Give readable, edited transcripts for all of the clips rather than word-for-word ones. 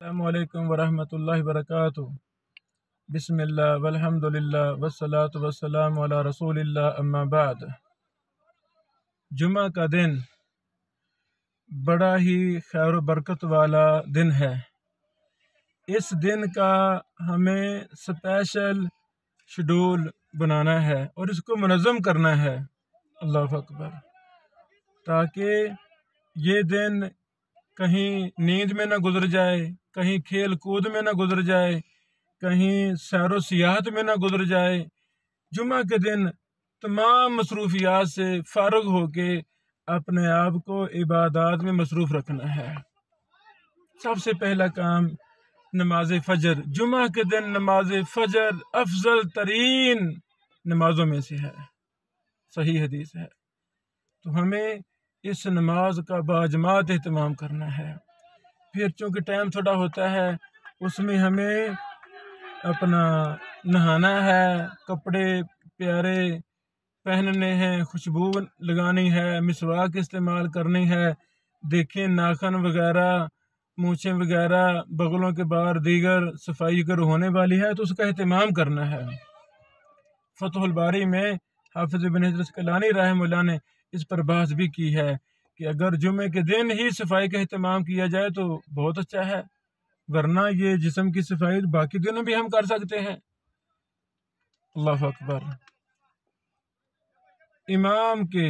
अस्सलामुअलैकुम वरहमतुल्लाहि वबरकातुहू। बिस्मिल्लाह वल्हम्दुलिल्लाह वस्सलातु वस्सलामु अला रसूलिल्लाह अम्मा बाद। जुमा का दिन बड़ा ही खैर बरकत वाला दिन है। इस दिन का हमें स्पेशल शेड्यूल बनाना है और इसको मुनज़्ज़म करना है। अल्लाह अकबर। ताकि ये दिन कहीं नींद में न गुजर जाए, कहीं खेल कूद में न गुजर जाए, कहीं सैर सियाहत में न गुजर जाए। जुमा के दिन तमाम मसरूफियात से फारग होके अपने आप को इबादत में मसरूफ़ रखना है। सबसे पहला काम नमाज फ़जर। जुमा के दिन नमाज फ़जर अफजल तरीन नमाजों में से है, सही हदीस है। तो हमें इस नमाज का बाजमात एहतमाम करना है। फिर चूँकि टाइम थोड़ा होता है, उसमें हमें अपना नहाना है, कपड़े प्यारे पहनने हैं, खुशबू लगानी है, मिसवाक इस्तेमाल करनी है। देखें नाखन वगैरह, मूछें वगैरह, बगलों के बाहर दीगर सफाई अगर होने वाली है तो उसका एहतमाम करना है। फतहुल बारी में हाफिज़ इब्न हजर अस्क़लानी रहमतुल्लाह ने इस पर बहस भी की है कि अगर जुमे के दिन ही सफाई का एहतमाम किया जाए तो बहुत अच्छा है, वरना ये जिस्म की सफाई बाकी दिनों भी हम कर सकते हैं। अल्लाह अकबर। इमाम के,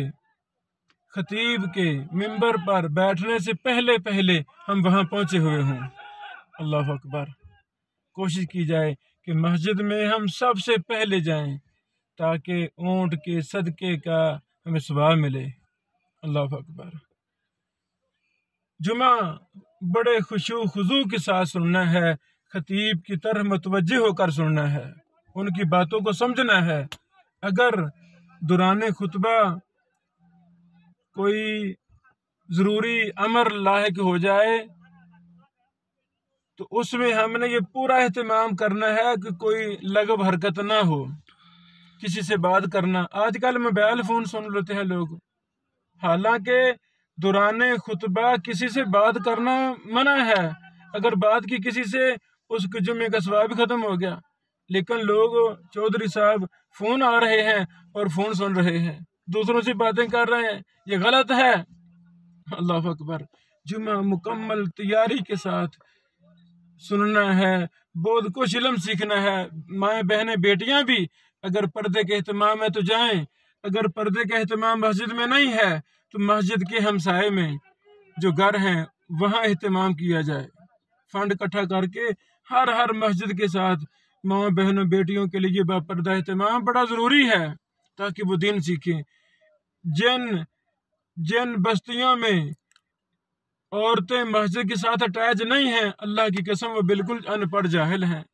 खतीब के मिंबर पर बैठने से पहले पहले हम वहाँ पहुँचे हुए हों। अल्लाह अकबर। कोशिश की जाए कि मस्जिद में हम सबसे पहले जाएं ताकि ऊँट के सदक़े का हमें सवाब मिले। अल्लाह अकबर। जुमा बड़े खुशू खुजू के साथ सुनना है, खतीब की तरफ मुतवज्जे होकर सुनना है, उनकी बातों को समझना है। अगर दुराने खुतबा कोई ज़रूरी अमर लाहिक हो जाए तो उसमें हमने ये पूरा एहतमाम करना है कि कोई लगव हरकत ना हो, किसी से बात करना। आजकल मोबाइल फ़ोन सुन लेते हैं लोग, हालांकि दुराने खुतबा किसी से बात करना मना है। अगर बात की किसी से, उसके जुम्मे का सवाब भी ख़त्म हो गया। लेकिन लोग चौधरी साहब फ़ोन आ रहे हैं और फ़ोन सुन रहे हैं, दूसरों से बातें कर रहे हैं, ये गलत है। अल्लाह अकबर। जुमा मुकम्मल तैयारी के साथ सुनना है, बहुत कुछ इल्म सीखना है। माएँ बहनें बेटियां भी अगर पर्दे के एहतमाम है तो जाएं, अगर पर्दे का एहतमाम मस्जिद में नहीं है तो मस्जिद के हमसाए में जो घर हैं वहाँ एहतमाम किया जाए। फंड इकट्ठा करके हर मस्जिद के साथ माँ बहनों बेटियों के लिए बापर्दा एहतमाम बड़ा ज़रूरी है ताकि वो दीन सीखें। जिन बस्तियों में औरतें मस्जिद के साथ अटैच नहीं हैं, अल्लाह की कसम वो बिल्कुल अनपढ़ जाहिल हैं।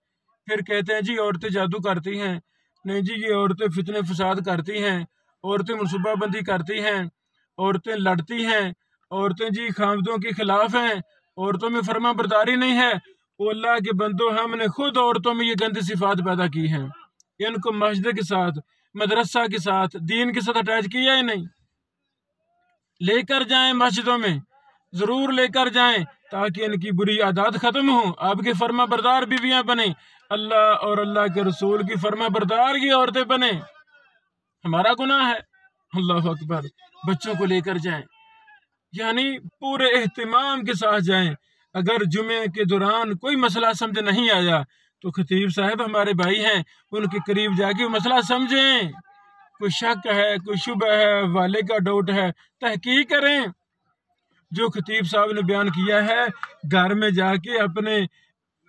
फिर कहते हैं जी औरतें जादू करती हैं। नहीं जी, ये औरतें फितने फसाद करती हैं, औरतें मनसूबाबंदी करती हैं, औरतें लड़ती हैं, औरतें जी खामदों के खिलाफ हैं, औरतों में फर्मा बरदारी नहीं है। ओ अल्लाह के बंदो, हमने खुद औरतों में ये गंदी सिफात पैदा की हैं। इनको मस्जिद के साथ, मदरसा के साथ, दीन के साथ अटैच किया ही नहीं। लेकर जाएं मस्जिदों में, ज़रूर लेकर जाएं ताकि इनकी बुरी आदत ख़त्म हो, आपके फर्मा बरदार बीवियाँ बने, अल्लाह और अल्लाह के रसूल की फर्मा बरदार की औरतें बने। हमारा गुनाह है। अल्लाह अकबर। बच्चों को लेकर जाएं, यानी पूरे एहतमाम के साथ जाएं। अगर जुमे के दौरान कोई मसला समझ नहीं आया तो खतीब साहब हमारे भाई हैं, उनके करीब जाके मसला समझें। कोई शक है, कोई शुबह है, वाले का डाउट है, तहकीक करें। जो खतीब साहब ने बयान किया है, घर में जाके अपने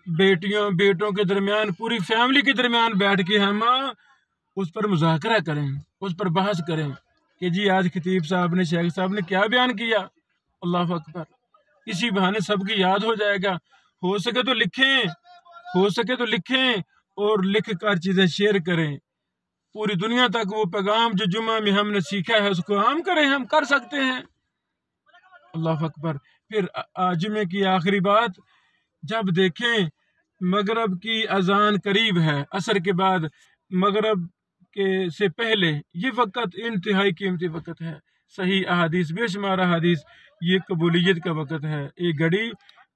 बेटों के दरमियान, पूरी फैमिली के दरमियान बैठ के हम उस पर मुज़ाकरा करें, उस पर बहस करें कि जी आज खतीब साहब ने, शेख साहब ने क्या बयान किया। अल्लाह अकबर। इसी बहाने सबकी याद हो जाएगा। हो सके तो लिखें और लिख कर चीज़ें शेयर करें। पूरी दुनिया तक वो पैगाम जो जुमा में हमने सीखा है उसको आम करें, हम कर सकते हैं। अल्लाह अकबर। फिर जुमे की आखिरी बात, जब देखें मगरब की अजान करीब है, असर के बाद मगरब के से पहले, ये वक़्त इंतहाई कीमती वक़्त है। सही अहादीस, बेशुमार अहादीस, ये कबूलियत का वक़्त है। एक घड़ी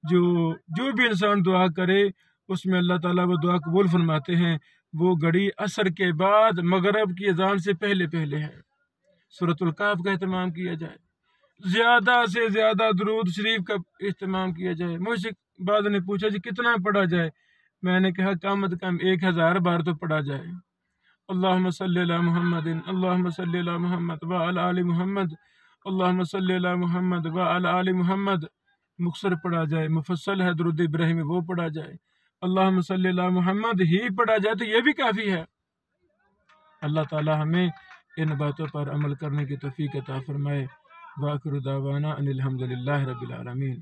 جو بھی انسان دعا کرے اس میں اللہ تعالیٰ وہ دعا قبول فرماتے ہیں۔ وہ گھڑی عصر کے بعد مغرب کی اذان سے پہلے پہلے ہے۔ سورۃ الکہف کا اہتمام کیا جائے، زیادہ سے زیادہ درود شریف کا اہتمام کیا جائے۔ مجھ سے بعض نے پوچھا جی کتنا پڑھا جائے؟ میں نے کہا کم از کم 1000 بار تو پڑھا جائے۔ اللہم صلی علی محمد، اللہم صلی علی محمد وعلی آل محمد، اللہم صلی علی محمد وعلی آل محمد۔ مختصر پڑھا جائے، مفصل ہے درود ابراہیمی وہ پڑھا جائے، اللہم صلی علی محمد ہی پڑھا جائے تو یہ بھی کافی ہے۔ اللہ تعالی ہمیں ان باتوں پر عمل کرنے کی توفیق عطا فرمائے۔ وآخر دعوانا ان الحمد للہ رب العالمین۔